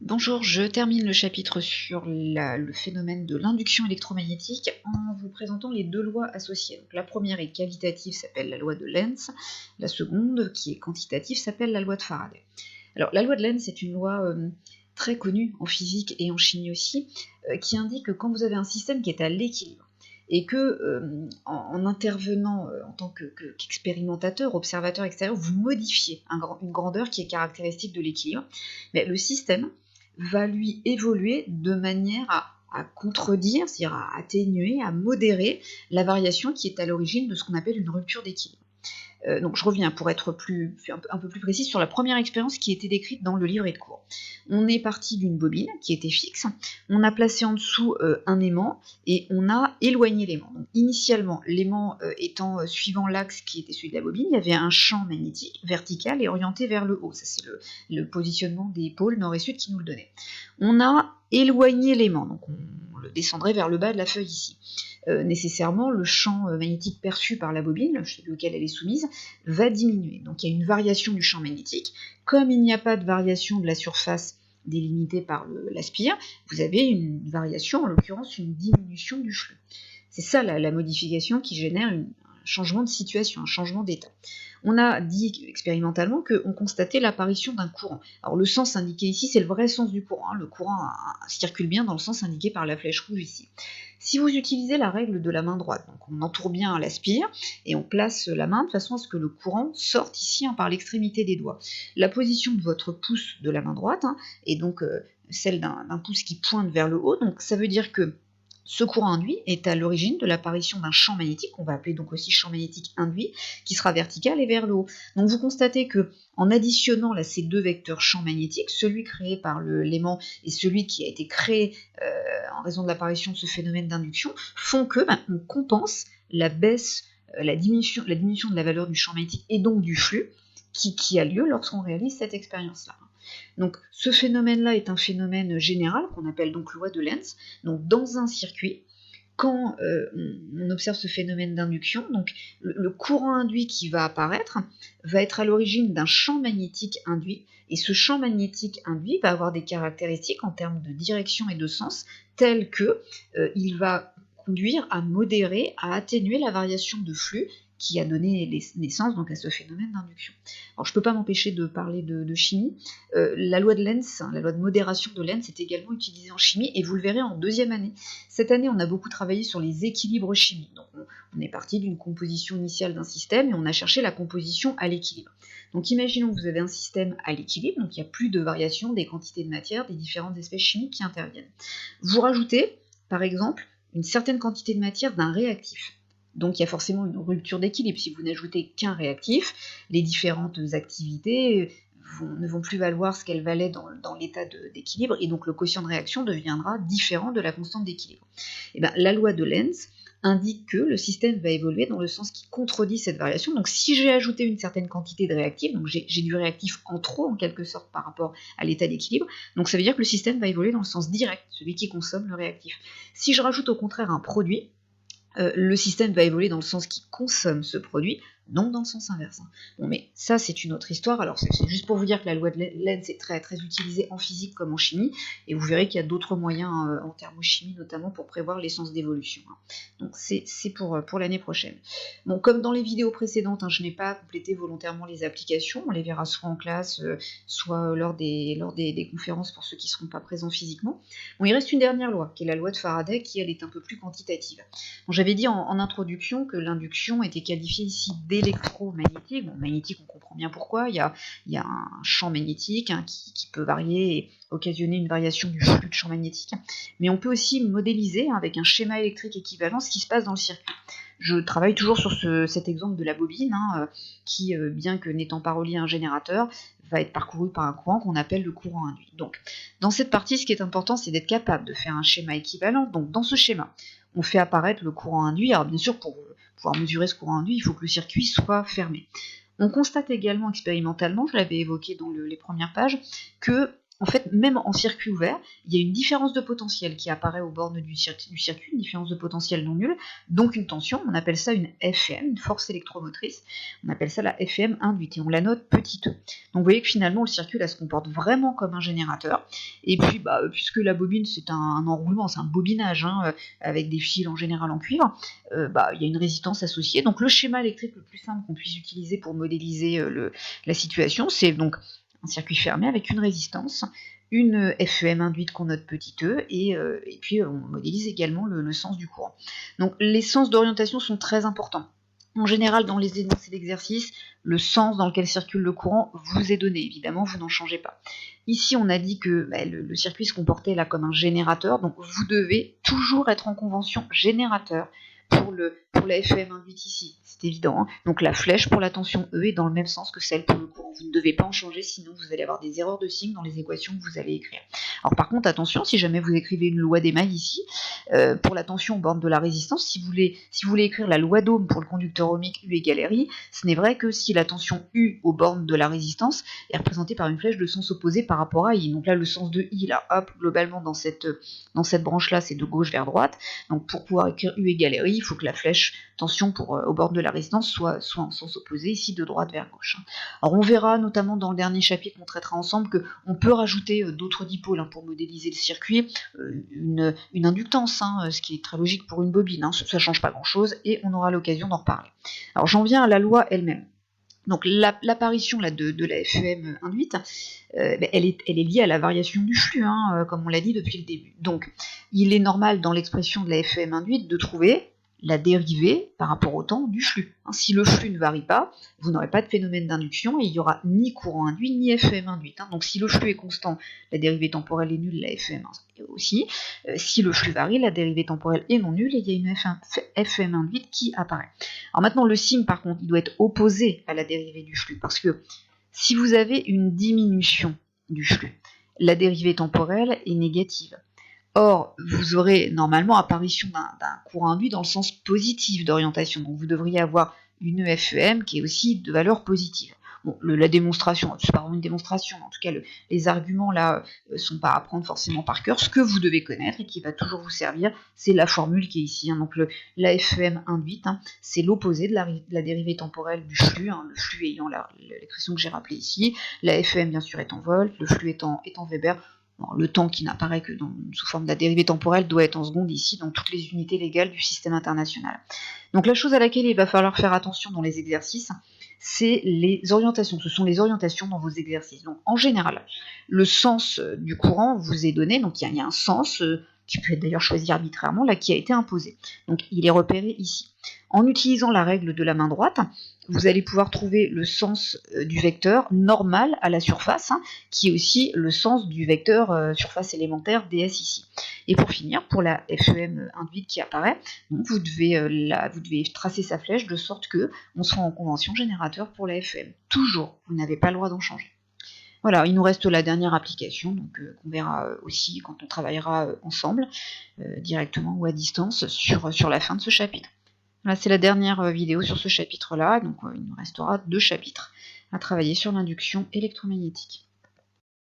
Bonjour, je termine le chapitre sur le phénomène de l'induction électromagnétique en vous présentant les deux lois associées. Donc, la première est qualitative, s'appelle la loi de Lenz. La seconde, qui est quantitative, s'appelle la loi de Faraday. Alors, la loi de Lenz est une loi très connue en physique et en chimie aussi, qui indique que quand vous avez un système qui est à l'équilibre, et que en intervenant en tant qu'expérimentateur, observateur extérieur, vous modifiez une grandeur qui est caractéristique de l'équilibre, mais le système va lui évoluer de manière à contredire, c'est-à-dire à atténuer, à modérer la variation qui est à l'origine de ce qu'on appelle une rupture d'équilibre. Donc je reviens pour être un peu plus précis sur la première expérience qui était décrite dans le livret de cours. On est parti d'une bobine qui était fixe, on a placé en dessous un aimant et on a éloigné l'aimant. Donc initialement, l'aimant étant suivant l'axe qui était celui de la bobine, il y avait un champ magnétique vertical et orienté vers le haut. Ça c'est le positionnement des pôles nord et sud qui nous le donnait. On a éloigné l'aimant, donc on le descendrait vers le bas de la feuille ici. Nécessairement, le champ magnétique perçu par la bobine, lequel elle est soumise, va diminuer. Donc il y a une variation du champ magnétique. Comme il n'y a pas de variation de la surface délimitée par la spire, vous avez une variation, en l'occurrence une diminution du flux. C'est ça la modification qui génère un changement de situation, un changement d'état. On a dit expérimentalement qu'on constatait l'apparition d'un courant. Alors le sens indiqué ici, c'est le vrai sens du courant. Le courant circule bien dans le sens indiqué par la flèche rouge ici. Si vous utilisez la règle de la main droite, donc on entoure bien la spire et on place la main de façon à ce que le courant sorte ici par l'extrémité des doigts. La position de votre pouce de la main droite est donc celle d'un pouce qui pointe vers le haut, donc ça veut dire que ce courant induit est à l'origine de l'apparition d'un champ magnétique, qu'on va appeler donc aussi champ magnétique induit, qui sera vertical et vers le haut. Donc vous constatez que en additionnant là, ces deux vecteurs champ magnétique, celui créé par l'aimant et celui qui a été créé en raison de l'apparition de ce phénomène d'induction, font que on compense la baisse, la diminution de la valeur du champ magnétique et donc du flux qui a lieu lorsqu'on réalise cette expérience-là. Donc ce phénomène-là est un phénomène général qu'on appelle donc loi de Lenz. Donc dans un circuit, quand on observe ce phénomène d'induction, donc le courant induit qui va apparaître va être à l'origine d'un champ magnétique induit, et ce champ magnétique induit va avoir des caractéristiques en termes de direction et de sens, telles que il va conduire à modérer, à atténuer la variation de flux qui a donné naissance donc à ce phénomène d'induction. Alors je ne peux pas m'empêcher de parler de chimie. La loi de Lenz, la loi de modération de Lenz est également utilisée en chimie et vous le verrez en deuxième année. Cette année, on a beaucoup travaillé sur les équilibres chimiques. Donc on est parti d'une composition initiale d'un système et on a cherché la composition à l'équilibre. Donc imaginons que vous avez un système à l'équilibre, donc il n'y a plus de variation des quantités de matière, des différentes espèces chimiques qui interviennent. Vous rajoutez, par exemple, une certaine quantité de matière d'un réactif. Donc il y a forcément une rupture d'équilibre. Si vous n'ajoutez qu'un réactif, les différentes activités ne vont plus valoir ce qu'elles valaient dans l'état d'équilibre, et donc le quotient de réaction deviendra différent de la constante d'équilibre. Et bien, la loi de Lenz indique que le système va évoluer dans le sens qui contredit cette variation. Donc si j'ai ajouté une certaine quantité de réactif, donc j'ai du réactif en trop en quelque sorte par rapport à l'état d'équilibre, donc ça veut dire que le système va évoluer dans le sens direct, celui qui consomme le réactif. Si je rajoute au contraire un produit, le système va évoluer dans le sens qui consomme ce produit, non dans le sens inverse. Bon, mais ça, c'est une autre histoire. Alors, c'est juste pour vous dire que la loi de Lenz est très, très utilisée en physique comme en chimie, et vous verrez qu'il y a d'autres moyens en thermochimie, notamment pour prévoir les sens d'évolution. Donc, c'est pour l'année prochaine. Bon, comme dans les vidéos précédentes, je n'ai pas complété volontairement les applications. On les verra soit en classe, soit lors des conférences pour ceux qui ne seront pas présents physiquement. Bon, il reste une dernière loi, qui est la loi de Faraday, qui, elle, est un peu plus quantitative. Bon, j'avais dit en introduction que l'induction était qualifiée ici d'électromagnétique. Bon, magnétique, on comprend bien pourquoi. Il y a un champ magnétique qui peut varier et occasionner une variation du flux de champ magnétique. Mais on peut aussi modéliser avec un schéma électrique équivalent ce qui se passe dans le circuit. Je travaille toujours sur cet exemple de la bobine, qui, bien que n'étant pas relié à un générateur, va être parcouru par un courant qu'on appelle le courant induit. Donc, dans cette partie, ce qui est important, c'est d'être capable de faire un schéma équivalent. Donc, dans ce schéma, on fait apparaître le courant induit. Alors, bien sûr, pour pouvoir mesurer ce courant induit, il faut que le circuit soit fermé. On constate également expérimentalement, je l'avais évoqué dans les premières pages, que en fait, même en circuit ouvert, il y a une différence de potentiel qui apparaît aux bornes du circuit, une différence de potentiel non nulle, donc une tension, on appelle ça une FM, une force électromotrice, on appelle ça la FM induite, et on la note petit e. Donc vous voyez que finalement le circuit là se comporte vraiment comme un générateur, et puis puisque la bobine c'est un enroulement, c'est un bobinage, avec des fils en général en cuivre, il y a une résistance associée, donc le schéma électrique le plus simple qu'on puisse utiliser pour modéliser la situation, c'est donc un circuit fermé avec une résistance, une FEM induite qu'on note petit e, et puis on modélise également le sens du courant. Donc les sens d'orientation sont très importants. En général, dans les énoncés d'exercice, le sens dans lequel circule le courant vous est donné, évidemment, vous n'en changez pas. Ici, on a dit que le circuit se comportait là comme un générateur, donc vous devez toujours être en convention générateur pour la FEM induite ici, c'est évident. Donc la flèche pour la tension E est dans le même sens que celle pour le courant. Vous ne devez pas en changer, sinon vous allez avoir des erreurs de signe dans les équations que vous allez écrire. Alors par contre, attention, si jamais vous écrivez une loi d'Émaille ici, pour la tension aux bornes de la résistance, si vous voulez écrire la loi d'Ohm pour le conducteur ohmique U égale RI, ce n'est vrai que si la tension U aux bornes de la résistance est représentée par une flèche de sens opposé par rapport à I. Donc là, le sens de I, là, hop, globalement dans cette branche-là, c'est de gauche vers droite. Donc pour pouvoir écrire U égale RI, il faut que la flèche tension aux bornes de la résistance soit en sens opposé, ici de droite vers gauche. Alors on verra notamment dans le dernier chapitre qu'on traitera ensemble qu'on peut rajouter d'autres dipôles pour modéliser le circuit, une inductance, ce qui est très logique pour une bobine, ça ne change pas grand-chose et on aura l'occasion d'en reparler. Alors j'en viens à la loi elle-même. Donc l'apparition de la FEM induite, elle est liée à la variation du flux, comme on l'a dit depuis le début. Donc il est normal dans l'expression de la FEM induite de trouver la dérivée par rapport au temps du flux. Si le flux ne varie pas, vous n'aurez pas de phénomène d'induction et il n'y aura ni courant induit ni FEM induite. Donc si le flux est constant, la dérivée temporelle est nulle, la FEM aussi. Si le flux varie, la dérivée temporelle est non nulle et il y a une FEM induite qui apparaît. Alors maintenant, le signe, par contre, il doit être opposé à la dérivée du flux, parce que si vous avez une diminution du flux, la dérivée temporelle est négative. Or, vous aurez normalement apparition d'un courant induit dans le sens positif d'orientation. Donc vous devriez avoir une FEM qui est aussi de valeur positive. Bon, la démonstration, c'est pas vraiment une démonstration, en tout cas les arguments là sont pas à prendre forcément par cœur. Ce que vous devez connaître et qui va toujours vous servir, c'est la formule qui est ici. Donc la FEM induite, c'est l'opposé de la dérivée temporelle du flux, le flux ayant l'expression que j'ai rappelée ici. La FEM bien sûr est en volts, le flux est en Weber. Bon, le temps qui n'apparaît que sous forme de la dérivée temporelle doit être en secondes ici, dans toutes les unités légales du système international. Donc la chose à laquelle il va falloir faire attention dans les exercices, c'est les orientations. Ce sont les orientations dans vos exercices. Donc en général, le sens du courant vous est donné, donc il y a un sens qui peut être d'ailleurs choisi arbitrairement, là, qui a été imposé. Donc il est repéré ici. En utilisant la règle de la main droite, vous allez pouvoir trouver le sens du vecteur normal à la surface, qui est aussi le sens du vecteur surface élémentaire ds ici. Et pour finir, pour la FEM induite qui apparaît, donc vous devez tracer sa flèche de sorte que on sera en convention générateur pour la FEM. Toujours, vous n'avez pas le droit d'en changer. Voilà, il nous reste la dernière application, donc qu'on verra aussi quand on travaillera ensemble, directement ou à distance, sur la fin de ce chapitre. Voilà, c'est la dernière vidéo sur ce chapitre-là, donc il nous restera 2 chapitres à travailler sur l'induction électromagnétique.